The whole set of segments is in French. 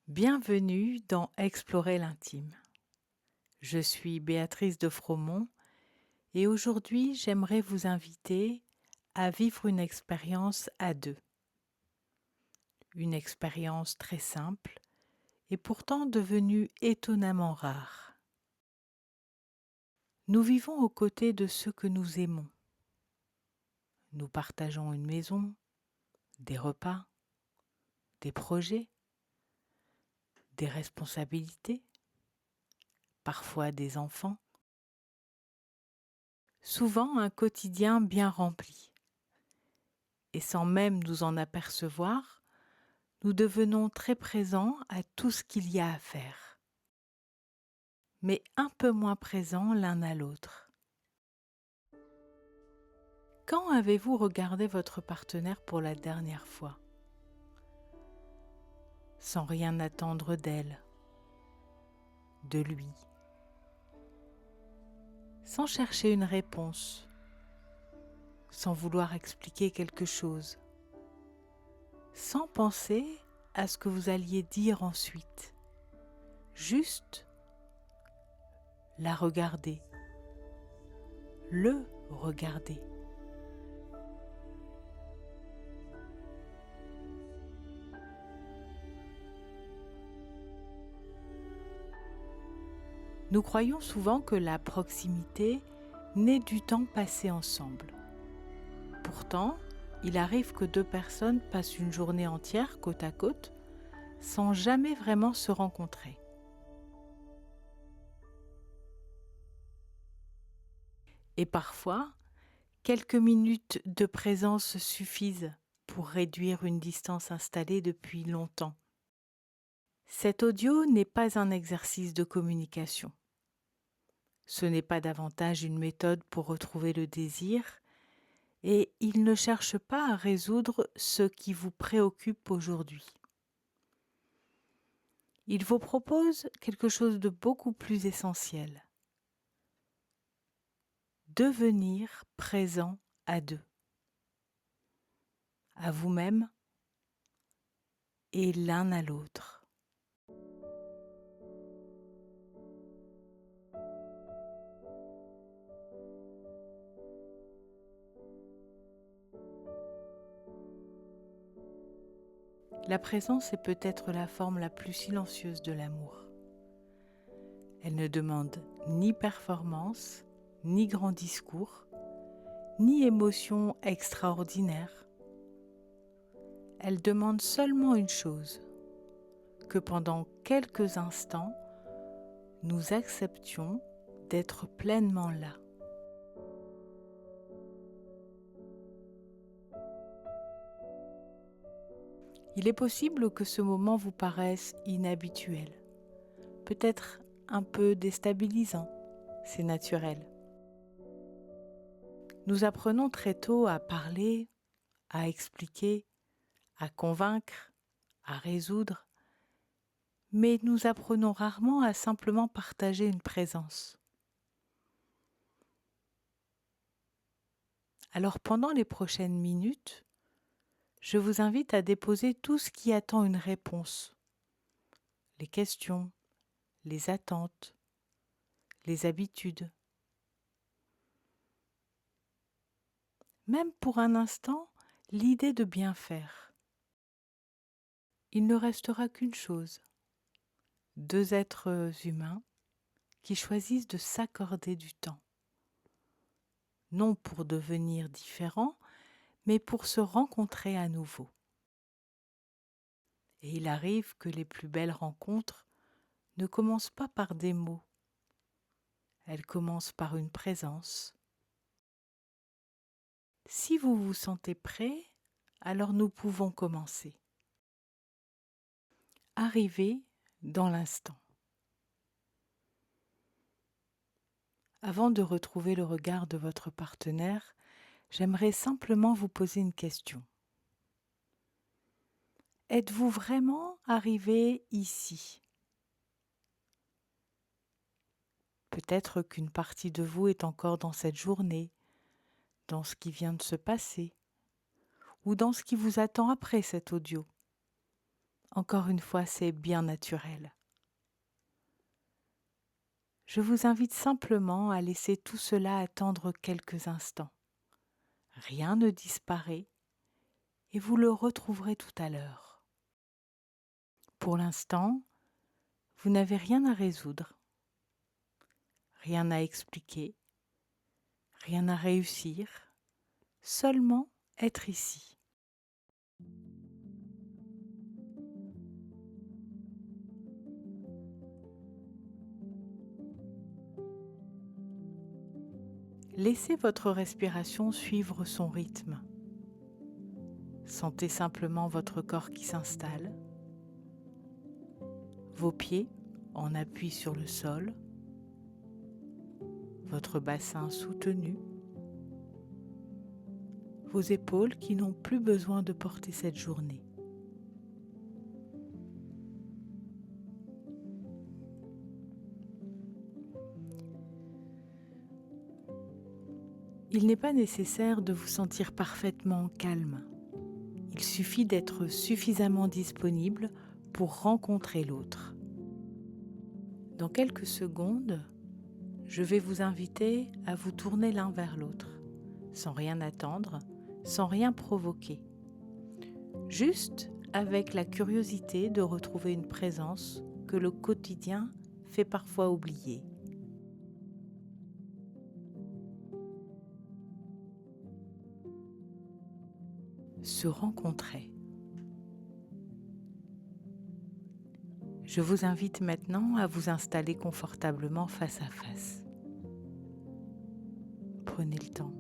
Bienvenue dans Explorer l'intime. Je suis Béatrice de Fromont et aujourd'hui j'aimerais vous inviter à vivre une expérience à deux. Une expérience très simple et pourtant devenue étonnamment rare. Nous vivons aux côtés de ceux que nous aimons. Nous partageons une maison, des repas, des projets, des responsabilités, parfois des enfants. Souvent un quotidien bien rempli. Et sans même nous en apercevoir, nous devenons très présents à tout ce qu'il y a à faire, mais un peu moins présents l'un à l'autre. Quand avez-vous regardé votre partenaire pour la dernière fois? Sans rien attendre d'elle, de lui, sans chercher une réponse, sans vouloir expliquer quelque chose, sans penser à ce que vous alliez dire ensuite, juste la regarder, le regarder. Nous croyons souvent que la proximité naît du temps passé ensemble. Pourtant, il arrive que deux personnes passent une journée entière côte à côte sans jamais vraiment se rencontrer. Et parfois, quelques minutes de présence suffisent pour réduire une distance installée depuis longtemps. Cet audio n'est pas un exercice de communication. Ce n'est pas davantage une méthode pour retrouver le désir, et il ne cherche pas à résoudre ce qui vous préoccupe aujourd'hui. Il vous propose quelque chose de beaucoup plus essentiel. Devenir présent à deux. À vous-même et l'un à l'autre. La présence est peut-être la forme la plus silencieuse de l'amour. Elle ne demande ni performance, ni grand discours, ni émotion extraordinaire. Elle demande seulement une chose, que pendant quelques instants, nous acceptions d'être pleinement là. Il est possible que ce moment vous paraisse inhabituel, peut-être un peu déstabilisant, c'est naturel. Nous apprenons très tôt à parler, à expliquer, à convaincre, à résoudre, mais nous apprenons rarement à simplement partager une présence. Alors pendant les prochaines minutes, je vous invite à déposer tout ce qui attend une réponse. Les questions, les attentes, les habitudes. Même pour un instant, l'idée de bien faire. Il ne restera qu'une chose. Deux êtres humains qui choisissent de s'accorder du temps. Non pour devenir différents, mais pour se rencontrer à nouveau. Et il arrive que les plus belles rencontres ne commencent pas par des mots. Elles commencent par une présence. Si vous vous sentez prêt, alors nous pouvons commencer. Arrivez dans l'instant. Avant de retrouver le regard de votre partenaire, j'aimerais simplement vous poser une question. Êtes-vous vraiment arrivé ici? Peut-être qu'une partie de vous est encore dans cette journée, dans ce qui vient de se passer, ou dans ce qui vous attend après cet audio. Encore une fois, c'est bien naturel. Je vous invite simplement à laisser tout cela attendre quelques instants. Rien ne disparaît et vous le retrouverez tout à l'heure. Pour l'instant, vous n'avez rien à résoudre, rien à expliquer, rien à réussir, seulement être ici. Laissez votre respiration suivre son rythme. Sentez simplement votre corps qui s'installe, vos pieds en appui sur le sol, votre bassin soutenu, vos épaules qui n'ont plus besoin de porter cette journée. Il n'est pas nécessaire de vous sentir parfaitement calme. Il suffit d'être suffisamment disponible pour rencontrer l'autre. Dans quelques secondes, je vais vous inviter à vous tourner l'un vers l'autre, sans rien attendre, sans rien provoquer. Juste avec la curiosité de retrouver une présence que le quotidien fait parfois oublier. Se rencontrer. Je vous invite maintenant à vous installer confortablement face à face. Prenez le temps.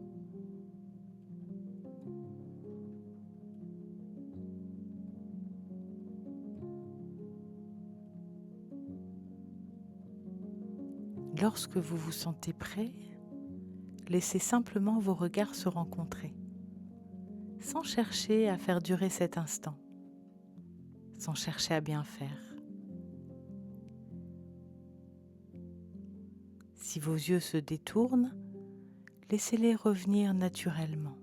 Lorsque vous vous sentez prêt, laissez simplement vos regards se rencontrer, sans chercher à faire durer cet instant, sans chercher à bien faire. Si vos yeux se détournent, laissez-les revenir naturellement.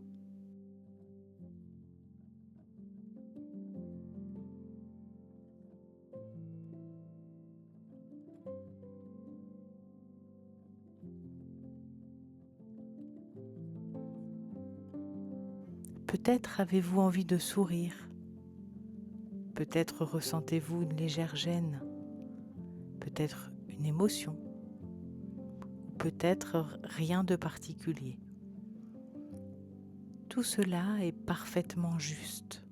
Peut-être avez-vous envie de sourire, peut-être ressentez-vous une légère gêne, peut-être une émotion, ou peut-être rien de particulier. Tout cela est parfaitement juste.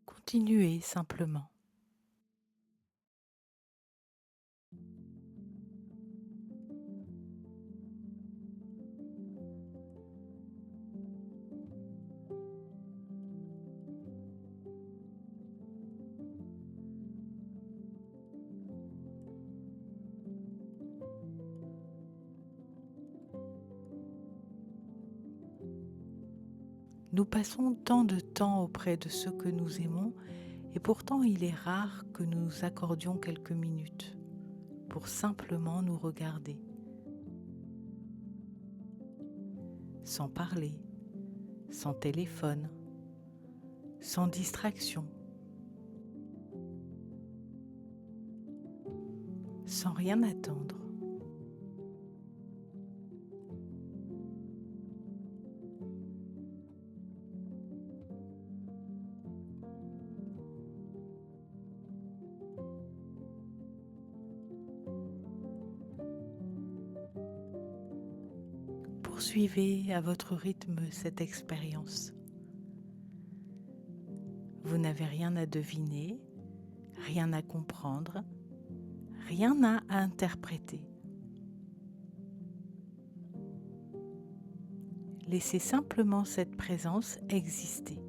Continuez simplement. Nous passons tant de temps auprès de ceux que nous aimons et pourtant il est rare que nous nous accordions quelques minutes pour simplement nous regarder, sans parler, sans téléphone, sans distraction, sans rien attendre. Poursuivez à votre rythme cette expérience. Vous n'avez rien à deviner, rien à comprendre, rien à interpréter. Laissez simplement cette présence exister.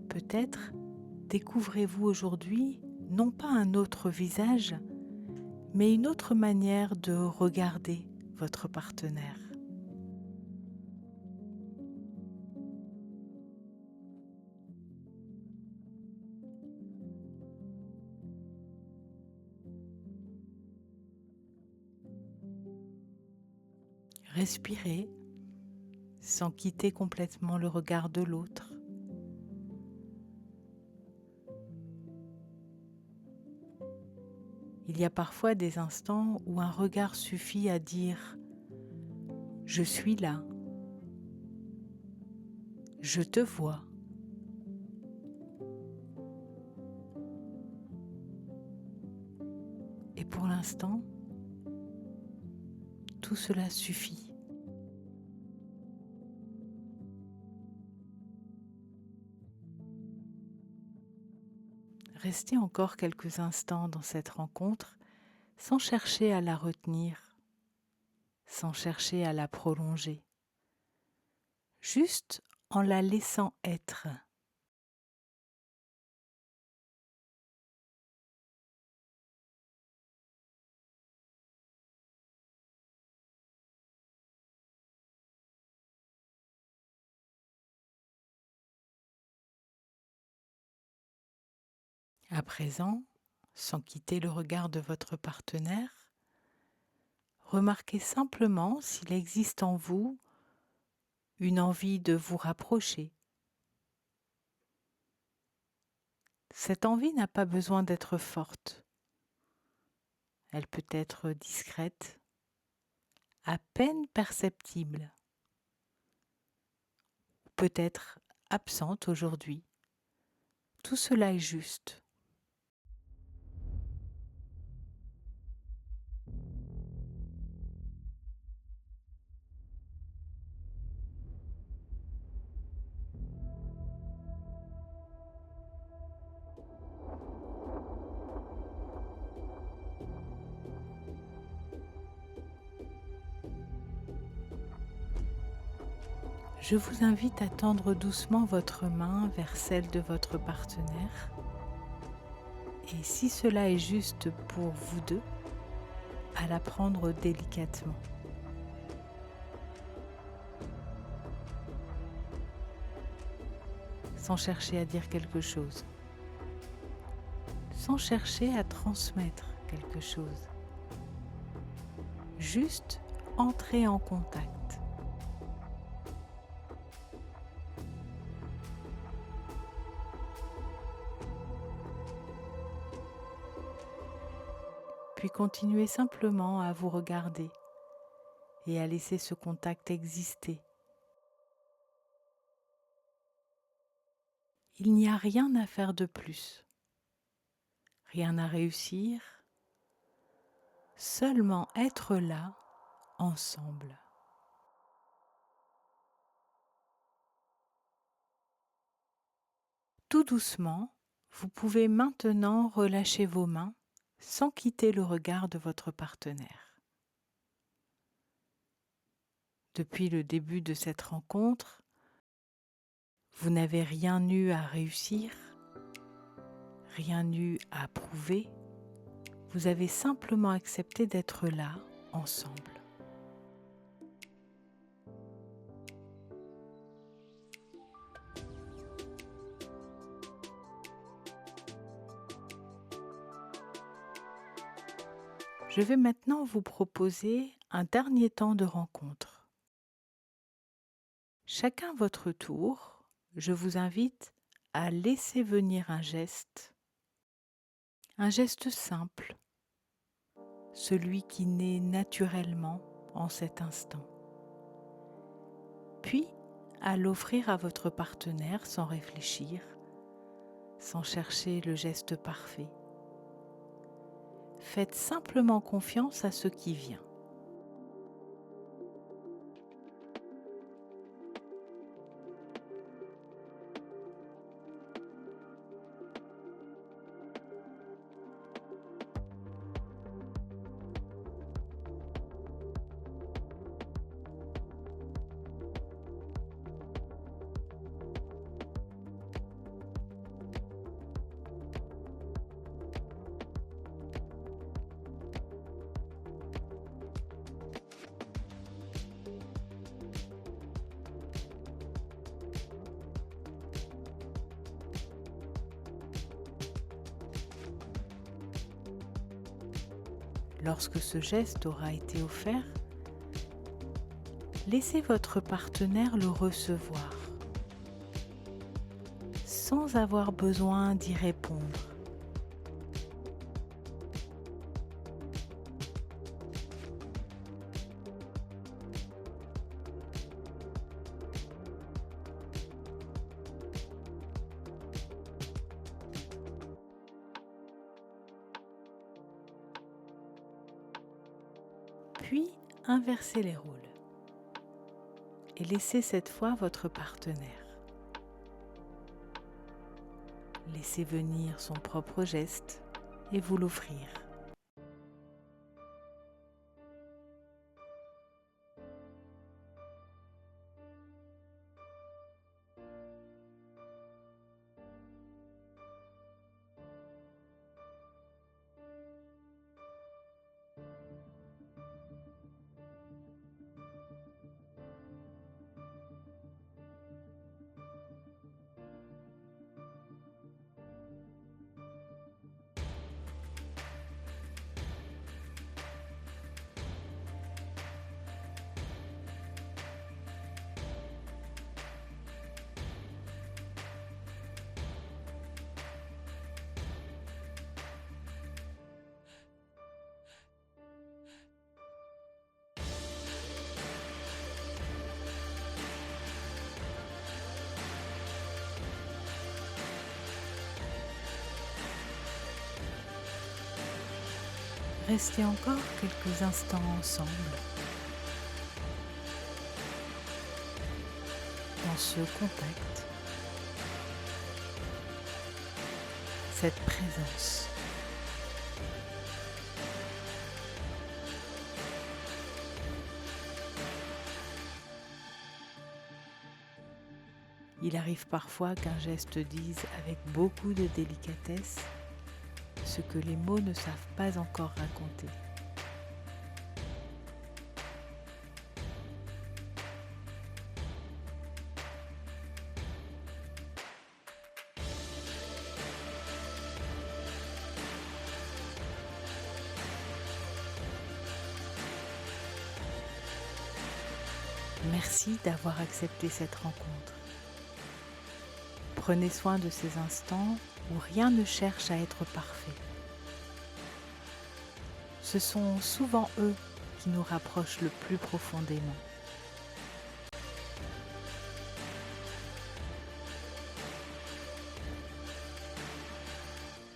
Peut-être découvrez-vous aujourd'hui non pas un autre visage, mais une autre manière de regarder votre partenaire. Respirez sans quitter complètement le regard de l'autre. Il y a parfois des instants où un regard suffit à dire « Je suis là, je te vois ». Et pour l'instant, tout cela suffit. Restez encore quelques instants dans cette rencontre sans chercher à la retenir, sans chercher à la prolonger, juste en la laissant être. À présent, sans quitter le regard de votre partenaire, remarquez simplement s'il existe en vous une envie de vous rapprocher. Cette envie n'a pas besoin d'être forte. Elle peut être discrète, à peine perceptible, peut-être absente aujourd'hui. Tout cela est juste. Je vous invite à tendre doucement votre main vers celle de votre partenaire. Et si cela est juste pour vous deux, à la prendre délicatement. Sans chercher à dire quelque chose. Sans chercher à transmettre quelque chose. Juste entrer en contact. Puis continuez simplement à vous regarder et à laisser ce contact exister. Il n'y a rien à faire de plus, rien à réussir, seulement être là, ensemble. Tout doucement, vous pouvez maintenant relâcher vos mains sans quitter le regard de votre partenaire. Depuis le début de cette rencontre, vous n'avez rien eu à réussir, rien eu à prouver. Vous avez simplement accepté d'être là, ensemble. Je vais maintenant vous proposer un dernier temps de rencontre. Chacun votre tour, je vous invite à laisser venir un geste simple, celui qui naît naturellement en cet instant. Puis, à l'offrir à votre partenaire sans réfléchir, sans chercher le geste parfait. Faites simplement confiance à ce qui vient. Lorsque ce geste aura été offert, laissez votre partenaire le recevoir, sans avoir besoin d'y répondre. Puis, inversez les rôles et laissez cette fois votre partenaire. Laissez venir son propre geste et vous l'offrir. Restez encore quelques instants ensemble dans ce contact, cette présence. Il arrive parfois qu'un geste dise avec beaucoup de délicatesse ce que les mots ne savent pas encore raconter. Merci d'avoir accepté cette rencontre. Prenez soin de ces instants où rien ne cherche à être parfait. Ce sont souvent eux qui nous rapprochent le plus profondément.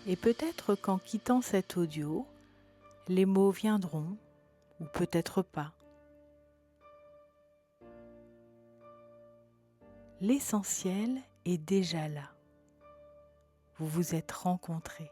Et peut-être qu'en quittant cet audio, les mots viendront, ou peut-être pas. L'essentiel est déjà là. Vous vous êtes rencontrés.